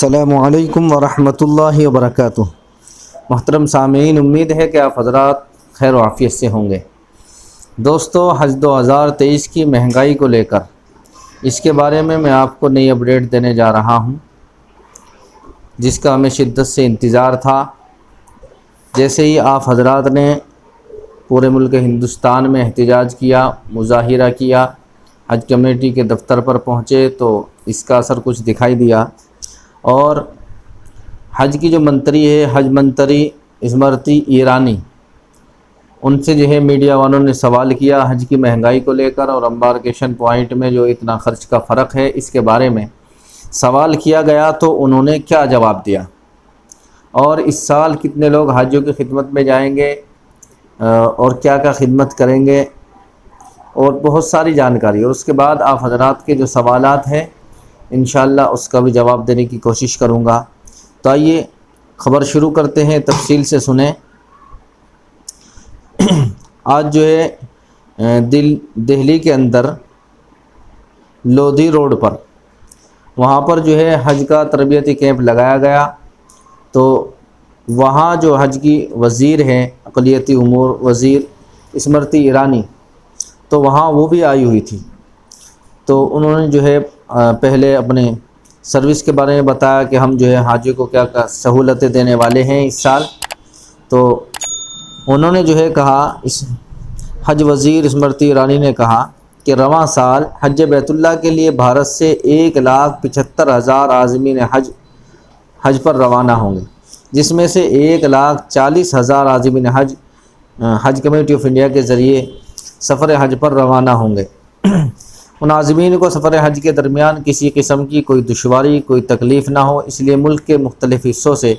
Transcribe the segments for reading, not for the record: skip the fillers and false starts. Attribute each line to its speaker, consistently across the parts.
Speaker 1: السلام علیکم ورحمۃ اللہ وبرکاتہ۔ محترم سامعین، امید ہے کہ آپ حضرات خیر و عافیت سے ہوں گے۔ دوستو، حج 2023 کی مہنگائی کو لے کر اس کے بارے میں آپ کو نئی اپڈیٹ دینے جا رہا ہوں، جس کا ہمیں شدت سے انتظار تھا۔ جیسے ہی آپ حضرات نے پورے ملک ہندوستان میں احتجاج کیا، مظاہرہ کیا، حج کمیٹی کے دفتر پر پہنچے، تو اس کا اثر کچھ دکھائی دیا۔ اور حج کی جو منتری ہے، حج منتری اسمرتی ایرانی، ان سے جو ہے میڈیا والوں نے سوال کیا حج کی مہنگائی کو لے کر اور امبارکیشن پوائنٹ میں جو اتنا خرچ کا فرق ہے اس کے بارے میں سوال کیا گیا، تو انہوں نے کیا جواب دیا، اور اس سال کتنے لوگ حاجیوں کی خدمت میں جائیں گے اور کیا کیا خدمت کریں گے، اور بہت ساری جانکاری۔ اور اس کے بعد آپ حضرات کے جو سوالات ہیں انشاءاللہ اس کا بھی جواب دینے کی کوشش کروں گا۔ تو آئیے خبر شروع کرتے ہیں، تفصیل سے سنیں۔ آج جو ہے دہلی کے اندر لودھی روڈ پر، وہاں پر جو ہے حج کا تربیتی کیمپ لگایا گیا، تو وہاں جو حج کی وزیر ہیں، اقلیتی امور وزیر اسمرتی ایرانی، تو وہاں وہ بھی آئی ہوئی تھی۔ تو انہوں نے جو ہے پہلے اپنے سروس کے بارے میں بتایا کہ ہم جو ہے حاجیوں کو کیا کیا سہولتیں دینے والے ہیں اس سال۔ تو انہوں نے جو ہے کہا، اس حج وزیر اسمرتی ایرانی نے کہا کہ رواں سال حج بیت اللہ کے لیے بھارت سے 1,75,000 عازمین حج پر روانہ ہوں گے، جس میں سے 1,40,000 عازمین حج کمیٹی آف انڈیا کے ذریعے سفر حج پر روانہ ہوں گے۔ ان عازمین کو سفر حج کے درمیان کسی قسم کی کوئی دشواری، کوئی تکلیف نہ ہو، اس لیے ملک کے مختلف حصوں سے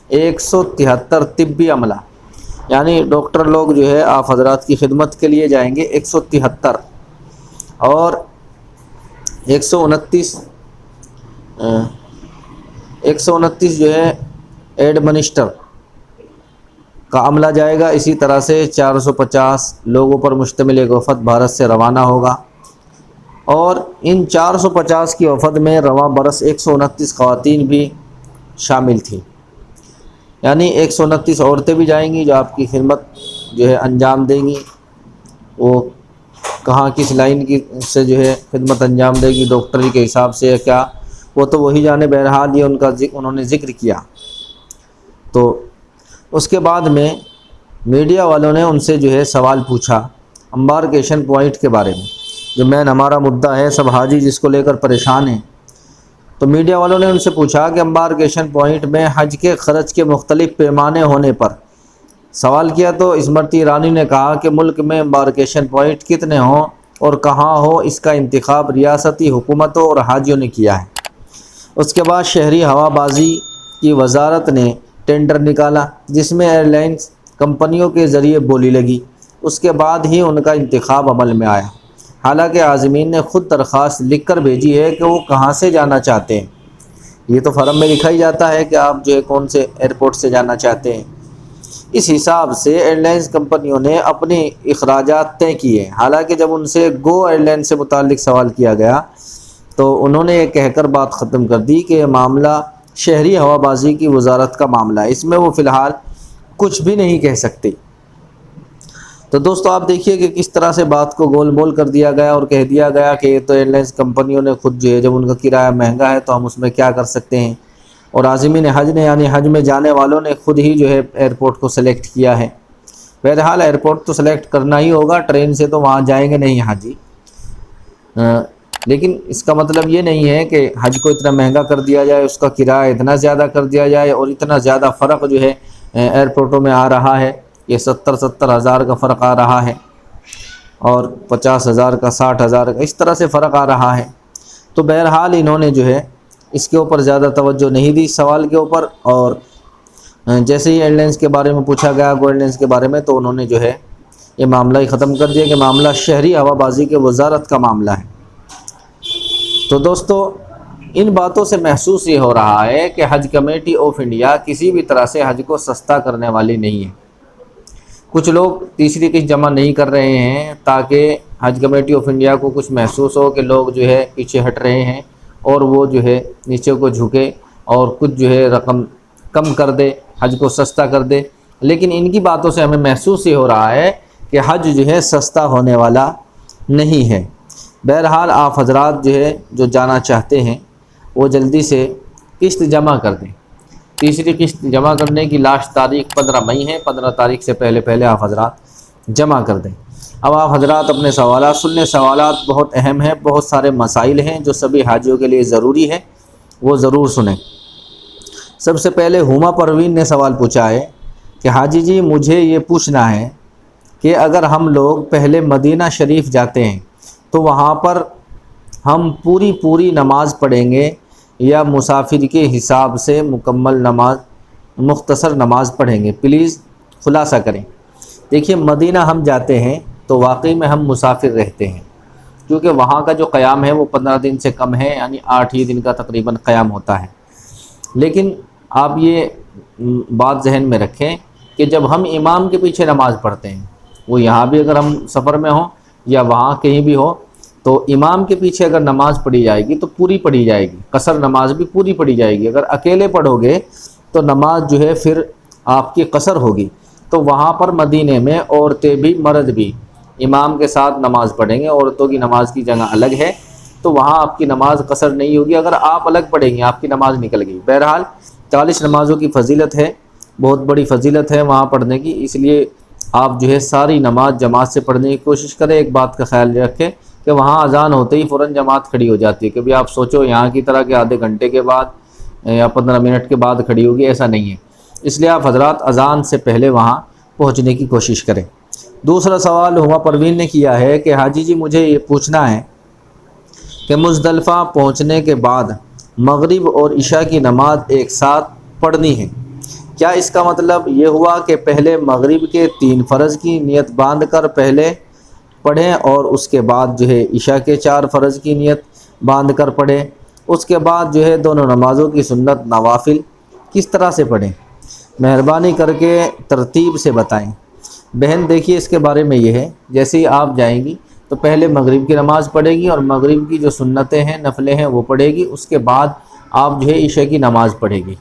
Speaker 1: 173 طبی عملہ، یعنی ڈاکٹر لوگ جو ہے آپ حضرات کی خدمت کے لیے جائیں گے 173، اور 129 جو ہے ایڈمنسٹر کا عملہ جائے گا۔ اسی طرح سے 450 لوگوں پر مشتمل ایک وفد بھارت سے روانہ ہوگا، اور ان 450 کی وفد میں رواں برس 129 خواتین بھی شامل تھیں، یعنی 129 عورتیں بھی جائیں گی جو آپ کی خدمت جو ہے انجام دیں گی۔ وہ کہاں کس لائن کی سے جو ہے خدمت انجام دے گی، ڈاکٹری کے حساب سے یا کیا، وہ تو وہی جانے، بہرحال یہ انہوں نے ذکر کیا۔ تو اس کے بعد میں میڈیا والوں نے ان سے جو ہے سوال پوچھا امبارکیشن پوائنٹ کے بارے میں، جو مین ہمارا مدعا ہے، سب حاجی جس کو لے کر پریشان ہیں۔ تو میڈیا والوں نے ان سے پوچھا کہ امبارکیشن پوائنٹ میں حج کے خرچ کے مختلف پیمانے ہونے پر سوال کیا، تو اسمرتی ایرانی نے کہا کہ ملک میں امبارکیشن پوائنٹ کتنے ہوں اور کہاں ہو، اس کا انتخاب ریاستی حکومتوں اور حاجیوں نے کیا ہے۔ اس کے بعد شہری ہوا بازی کی وزارت نے ٹینڈر نکالا، جس میں ایئر لائنز کمپنیوں کے ذریعے بولی لگی، اس کے بعد ہی ان کا انتخاب عمل میں آیا۔ حالانکہ عازمین نے خود درخواست لکھ کر بھیجی ہے کہ وہ کہاں سے جانا چاہتے ہیں۔ یہ تو فارم میں لکھا ہی جاتا ہے کہ آپ جو ہے کون سے ایئرپورٹ سے جانا چاہتے ہیں۔ اس حساب سے ایئر لائنز کمپنیوں نے اپنے اخراجات طے کیے۔ حالانکہ جب ان سے گو ایئر لائن سے متعلق سوال کیا گیا تو انہوں نے یہ کہہ کر بات ختم کر دی کہ یہ معاملہ شہری ہوا بازی کی وزارت کا معاملہ ہے، اس میں وہ فی الحال کچھ بھی نہیں کہہ سکتے۔ تو دوستو آپ دیکھیے کہ کس طرح سے بات کو گول مول کر دیا گیا اور کہہ دیا گیا کہ یہ تو ایئر لائنز کمپنیوں نے خود جو ہے، جب ان کا کرایہ مہنگا ہے تو ہم اس میں کیا کر سکتے ہیں، اور عازمین حج نے یعنی حج میں جانے والوں نے خود ہی جو ہے ایئرپورٹ کو سلیکٹ کیا ہے۔ بہرحال ایئرپورٹ تو سلیکٹ کرنا ہی ہوگا، ٹرین سے تو وہاں جائیں گے نہیں حاجی، لیکن اس کا مطلب یہ نہیں ہے کہ حج کو اتنا مہنگا کر دیا جائے، اس کا کرایہ اتنا زیادہ کر دیا جائے، اور اتنا زیادہ فرق جو ہے ایئرپورٹوں میں آ رہا ہے، یہ 70,000 کا فرق آ رہا ہے، اور 50,000 کا، 60,000 کا، اس طرح سے فرق آ رہا ہے۔ تو بہرحال انہوں نے جو ہے اس کے اوپر زیادہ توجہ نہیں دی سوال کے اوپر، اور جیسے ہی ایئر لائنز کے بارے میں پوچھا گیا، گو ایئر لائنز کے بارے میں، تو انہوں نے جو ہے یہ معاملہ ہی ختم کر دیا کہ معاملہ شہری ہوا بازی کے وزارت کا معاملہ ہے۔ تو دوستو ان باتوں سے محسوس یہ ہو رہا ہے کہ حج کمیٹی آف انڈیا کسی بھی طرح سے حج کو سستا کرنے والی نہیں ہے۔ کچھ لوگ تیسری قسط جمع نہیں کر رہے ہیں تاکہ حج کمیٹی آف انڈیا کو کچھ محسوس ہو کہ لوگ جو ہے پیچھے ہٹ رہے ہیں، اور وہ جو ہے نیچے کو جھکے اور کچھ جو ہے رقم کم کر دے، حج کو سستا کر دے، لیکن ان کی باتوں سے ہمیں محسوس یہ ہو رہا ہے کہ حج جو ہے سستا ہونے والا نہیں ہے۔ بہرحال آپ حضرات جو ہے جو جانا چاہتے ہیں وہ جلدی سے قسط جمع کر دیں۔ تیسری قسط جمع کرنے کی لاسٹ تاریخ 15 مئی ہے، 15 تاریخ سے پہلے آپ حضرات جمع کر دیں۔ اب آپ حضرات اپنے سوالات سن لیں، سوالات بہت اہم ہیں، بہت سارے مسائل ہیں جو سبھی حاجیوں کے لیے ضروری ہے، وہ ضرور سنیں۔ سب سے پہلے ہما پروین نے سوال پوچھا ہے کہ حاجی جی مجھے یہ پوچھنا ہے کہ اگر ہم لوگ پہلے مدینہ شریف جاتے ہیں تو وہاں پر ہم پوری نماز پڑھیں گے یا مسافر کے حساب سے مکمل نماز، مختصر نماز پڑھیں گے؟ پلیز خلاصہ کریں۔ دیکھیے مدینہ ہم جاتے ہیں تو واقعی میں ہم مسافر رہتے ہیں، کیونکہ وہاں کا جو قیام ہے وہ 15 دن سے کم ہے، یعنی 8 ہی دن کا تقریباً قیام ہوتا ہے۔ لیکن آپ یہ بات ذہن میں رکھیں کہ جب ہم امام کے پیچھے نماز پڑھتے ہیں، وہ یہاں بھی اگر ہم سفر میں ہوں یا وہاں کہیں بھی ہو، تو امام کے پیچھے اگر نماز پڑھی جائے گی تو پوری پڑھی جائے گی، قصر نماز بھی پوری پڑھی جائے گی۔ اگر اکیلے پڑھو گے تو نماز جو ہے پھر آپ کی قصر ہوگی۔ تو وہاں پر مدینے میں عورتیں بھی مرد بھی امام کے ساتھ نماز پڑھیں گے، عورتوں کی نماز کی جگہ الگ ہے، تو وہاں آپ کی نماز قصر نہیں ہوگی۔ اگر آپ الگ پڑھیں گے آپ کی نماز نکل گئی۔ بہرحال 40 نمازوں کی فضیلت ہے، بہت بڑی فضیلت ہے وہاں پڑھنے کی، اس لیے آپ جو ہے ساری نماز جماعت سے پڑھنے کی کوشش کریں۔ ایک بات کا خیال رکھیں کہ وہاں اذان ہوتے ہی فوراً جماعت کھڑی ہو جاتی ہے، کبھی آپ سوچو یہاں کی طرح کہ آدھے گھنٹے کے بعد یا 15 منٹ کے بعد کھڑی ہوگی، ایسا نہیں ہے۔ اس لیے آپ حضرات اذان سے پہلے وہاں پہنچنے کی کوشش کریں۔ دوسرا سوال ہما پروین نے کیا ہے کہ حاجی جی مجھے یہ پوچھنا ہے کہ مزدلفہ پہنچنے کے بعد مغرب اور عشاء کی نماز ایک ساتھ پڑھنی ہے، کیا اس کا مطلب یہ ہوا کہ پہلے مغرب کے 3 فرض کی نیت باندھ کر پہلے پڑھیں اور اس کے بعد جو ہے عشاء کے 4 فرض کی نیت باندھ کر پڑھیں، اس کے بعد جو ہے دونوں نمازوں کی سنت نوافل کس طرح سے پڑھیں؟ مہربانی کر کے ترتیب سے بتائیں۔ بہن دیکھیے اس کے بارے میں یہ ہے، جیسے ہی آپ جائیں گی تو پہلے مغرب کی نماز پڑھے گی اور مغرب کی جو سنتیں ہیں نفلیں ہیں وہ پڑھے گی، اس کے بعد آپ جو ہے عشاء کی نماز پڑھے گی۔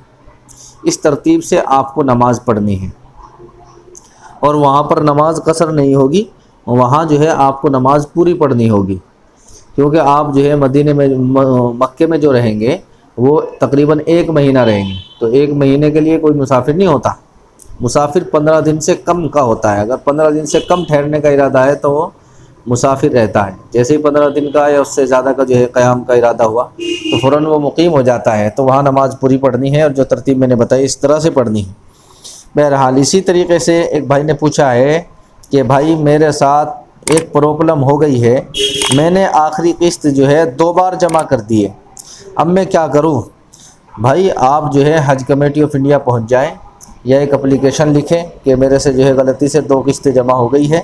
Speaker 1: اس ترتیب سے آپ کو نماز پڑھنی ہے، اور وہاں پر نماز قصر نہیں ہوگی، وہاں جو ہے آپ کو نماز پوری پڑھنی ہوگی، کیونکہ آپ جو ہے مدینے میں مکے میں جو رہیں گے وہ تقریباً 1 مہینہ رہیں گے، تو 1 مہینے کے لیے کوئی مسافر نہیں ہوتا، مسافر 15 دن سے کم کا ہوتا ہے۔ اگر 15 دن سے کم ٹھہرنے کا ارادہ ہے تو وہ مسافر رہتا ہے، جیسے ہی 15 دن کا یا اس سے زیادہ کا جو ہے قیام کا ارادہ ہوا تو فوراً وہ مقیم ہو جاتا ہے، تو وہاں نماز پوری پڑھنی ہے، اور جو ترتیب میں نے بتائی اس طرح سے پڑھنی ہے۔ بہرحال اسی طریقے سے ایک بھائی نے پوچھا ہے کہ بھائی میرے ساتھ ایک پرابلم ہو گئی ہے، میں نے آخری قسط جو ہے 2 بار جمع کر دی ہے، اب میں کیا کروں؟ بھائی آپ جو ہے حج کمیٹی آف انڈیا پہنچ جائیں یا ایک اپلیکیشن لکھیں کہ میرے سے جو ہے غلطی سے 2 قسطیں جمع ہو گئی ہے،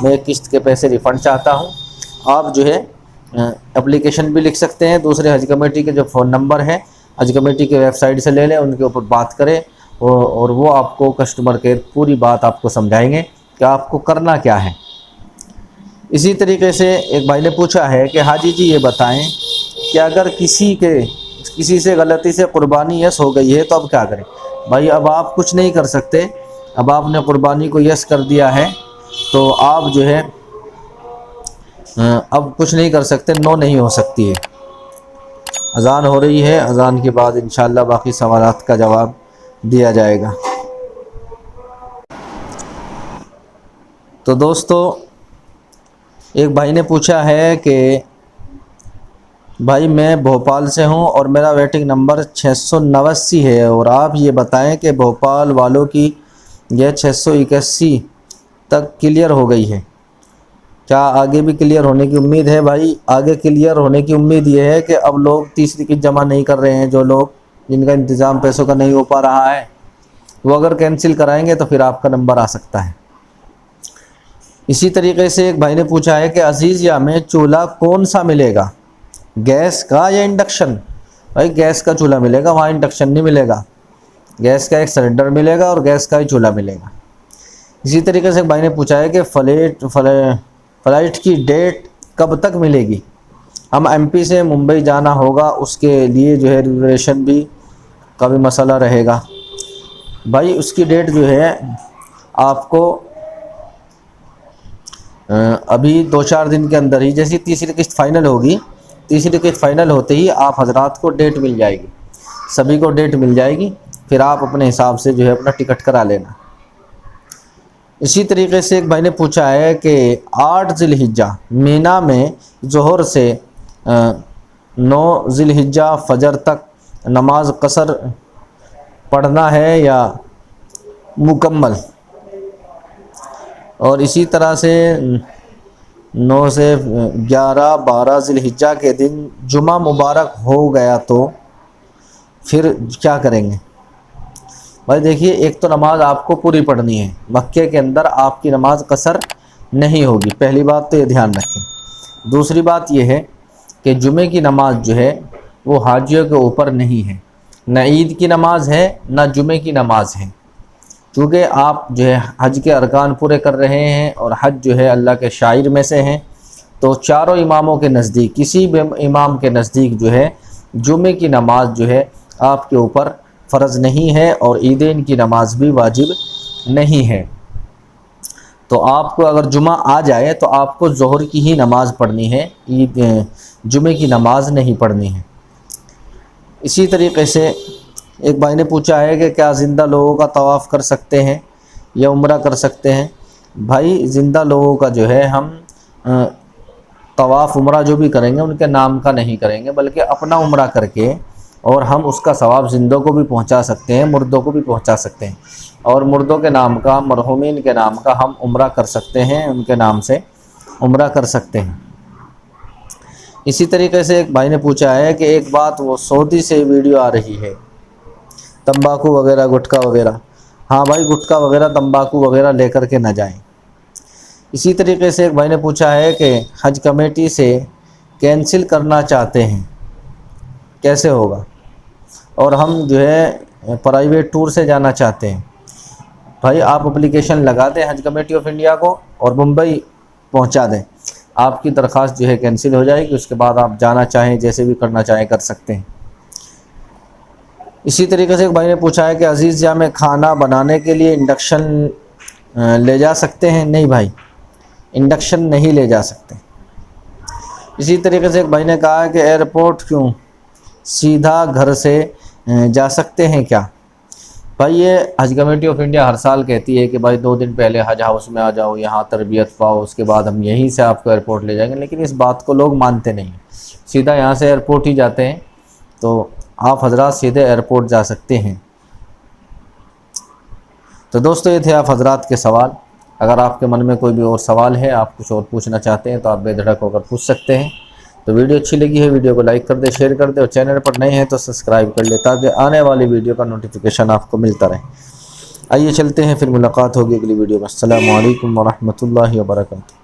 Speaker 1: میں ایک قسط کے پیسے ریفنڈ چاہتا ہوں۔ آپ جو ہے اپلیکیشن بھی لکھ سکتے ہیں، دوسرے حج کمیٹی کے جو فون نمبر ہیں حج کمیٹی کے ویب سائٹ سے لے لیں، ان کے اوپر بات کریں اور وہ آپ کو کسٹمر کیئر پوری بات آپ کو سمجھائیں گے کہ آپ کو کرنا کیا ہے۔ اسی طریقے سے ایک بھائی نے پوچھا ہے کہ حاجی جی یہ بتائیں کہ اگر کسی سے غلطی سے قربانی یس ہو گئی ہے تو اب کیا کریں؟ بھائی اب آپ کچھ نہیں کر سکتے، اب آپ نے قربانی کو یس کر دیا ہے تو آپ جو ہے اب کچھ نہیں کر سکتے، نو نہیں ہو سکتی ہے۔ اذان ہو رہی ہے، اذان کے بعد انشاءاللہ باقی سوالات کا جواب دیا جائے گا۔ تو دوستو ایک بھائی نے پوچھا ہے کہ بھائی میں بھوپال سے ہوں اور میرا ویٹنگ نمبر 689 ہے، اور آپ یہ بتائیں کہ بھوپال والوں کی یہ 681 تک کلیئر ہو گئی ہے، کیا آگے بھی کلیئر ہونے کی امید ہے؟ بھائی آگے کلیئر ہونے کی امید یہ ہے کہ اب لوگ تیسری قسط جمع نہیں کر رہے ہیں، جو لوگ جن کا انتظام پیسوں کا نہیں ہو پا رہا ہے وہ اگر کینسل کرائیں گے تو پھر آپ کا نمبر آ سکتا ہے۔ اسی طریقے سے ایک بھائی نے پوچھا ہے کہ عزیزیہ میں چولہا کون سا ملے گا، گیس کا یا انڈکشن؟ بھائی گیس کا چولہا ملے گا، وہاں انڈکشن نہیں ملے گا، گیس کا ایک سلنڈر ملے گا اور گیس کا ہی چولہا ملے گا۔ اسی طریقے سے ایک بھائی نے پوچھا ہے کہ فلائٹ کی ڈیٹ کب تک ملے گی؟ ہم ایم پی سے ممبئی جانا ہوگا، اس کے لیے جو ہے ریزرویشن بھی کا بھی مسئلہ رہے گا۔ بھائی اس کی ڈیٹ جو ہے آپ کو ابھی 2-4 دن کے اندر ہی، جیسی تیسری قسط فائنل ہوگی، تیسری قسط فائنل ہوتے ہی آپ حضرات کو ڈیٹ مل جائے گی، سبھی کو ڈیٹ مل جائے گی، پھر آپ اپنے حساب سے جو ہے اپنا ٹکٹ کرا لینا۔ اسی طریقے سے ایک بھائی نے پوچھا ہے کہ 8 ذی الحجہ مینا میں ظہر سے 9 ذی الحجہ فجر تک نماز قصر پڑھنا ہے یا مکمل، اور اسی طرح سے 9 سے 11-12 ذی الحجہ کے دن جمعہ مبارک ہو گیا تو پھر کیا کریں گے؟ بھائی دیکھیے، ایک تو نماز آپ کو پوری پڑھنی ہے، مکے کے اندر آپ کی نماز قصر نہیں ہوگی، پہلی بات تو یہ دھیان رکھیں۔ دوسری بات یہ ہے کہ جمعے کی نماز جو ہے وہ حاجیوں کے اوپر نہیں ہے، نہ عید کی نماز ہے نہ جمعے کی نماز ہے، کیونکہ آپ جو ہے حج کے ارکان پورے کر رہے ہیں، اور حج جو ہے اللہ کے شاعر میں سے ہیں، تو چاروں اماموں کے نزدیک، کسی بھی امام کے نزدیک جو ہے جمعے کی نماز جو ہے آپ کے اوپر فرض نہیں ہے، اور عیدین کی نماز بھی واجب نہیں ہے۔ تو آپ کو اگر جمعہ آ جائے تو آپ کو ظہر کی ہی نماز پڑھنی ہے، جمعے کی نماز نہیں پڑھنی ہے۔ اسی طریقے سے ایک بھائی نے پوچھا ہے کہ کیا زندہ لوگوں کا طواف کر سکتے ہیں یا عمرہ کر سکتے ہیں؟ بھائی زندہ لوگوں کا جو ہے ہم طواف عمرہ جو بھی کریں گے ان کے نام کا نہیں کریں گے، بلکہ اپنا عمرہ کر کے، اور ہم اس کا ثواب زندوں کو بھی پہنچا سکتے ہیں، مردوں کو بھی پہنچا سکتے ہیں، اور مردوں کے نام کا، مرحومین کے نام کا ہم عمرہ کر سکتے ہیں، ان کے نام سے عمرہ کر سکتے ہیں۔ اسی طریقے سے ایک بھائی نے پوچھا ہے کہ ایک بات، وہ سعودی سے ویڈیو آ رہی ہے تمباکو وغیرہ، گٹکا وغیرہ، ہاں بھائی گٹکا وغیرہ تمباکو وغیرہ لے کر کے نہ جائیں۔ اسی طریقے سے ایک بھائی نے پوچھا ہے کہ حج کمیٹی سے کینسل کرنا چاہتے ہیں کیسے ہوگا، اور ہم جو ہے پرائیویٹ ٹور سے جانا چاہتے ہیں۔ بھائی آپ اپلیکیشن لگا دیں حج کمیٹی آف انڈیا کو اور ممبئی پہنچا دیں، آپ کی درخواست جو ہے کینسل ہو جائے گی، اس کے بعد آپ جانا چاہیں، جیسے بھی کرنا چاہیں کر سکتے ہیں۔ اسی طریقے سے ایک بھائی نے پوچھا ہے کہ عزیز جا میں کھانا بنانے کے لیے انڈکشن لے جا سکتے ہیں؟ نہیں بھائی، انڈکشن نہیں لے جا سکتے۔ اسی طریقے سے ایک بھائی نے کہا ہے کہ ایئرپورٹ کیوں، سیدھا گھر سے جا سکتے ہیں کیا؟ بھائی یہ حج کمیٹی آف انڈیا ہر سال کہتی ہے کہ بھائی 2 دن پہلے حج ہاؤس میں آ جاؤ، یہاں تربیت پاؤ، اس کے بعد ہم یہیں سے آپ کو ایئرپورٹ لے جائیں گے، لیکن اس بات کو لوگ مانتے نہیں، سیدھا یہاں سے ایئرپورٹ ہی جاتے ہیں، تو آپ حضرات سیدھے ایئرپورٹ جا سکتے ہیں۔ تو دوستو یہ تھے آپ حضرات کے سوال، اگر آپ کے من میں کوئی بھی اور سوال ہے، آپ کچھ اور پوچھنا چاہتے ہیں تو آپ بے دھڑک ہو کر پوچھ سکتے ہیں۔ تو ویڈیو اچھی لگی ہے ویڈیو کو لائک کر دیں، شیئر کر دیں، اور چینل پر نئے ہیں تو سبسکرائب کر لیں تاکہ آنے والی ویڈیو کا نوٹیفیکیشن آپ کو ملتا رہے۔ آئیے چلتے ہیں، پھر ملاقات ہوگی اگلی ویڈیو میں۔ السلام علیکم ورحمۃ اللہ وبرکاتہ۔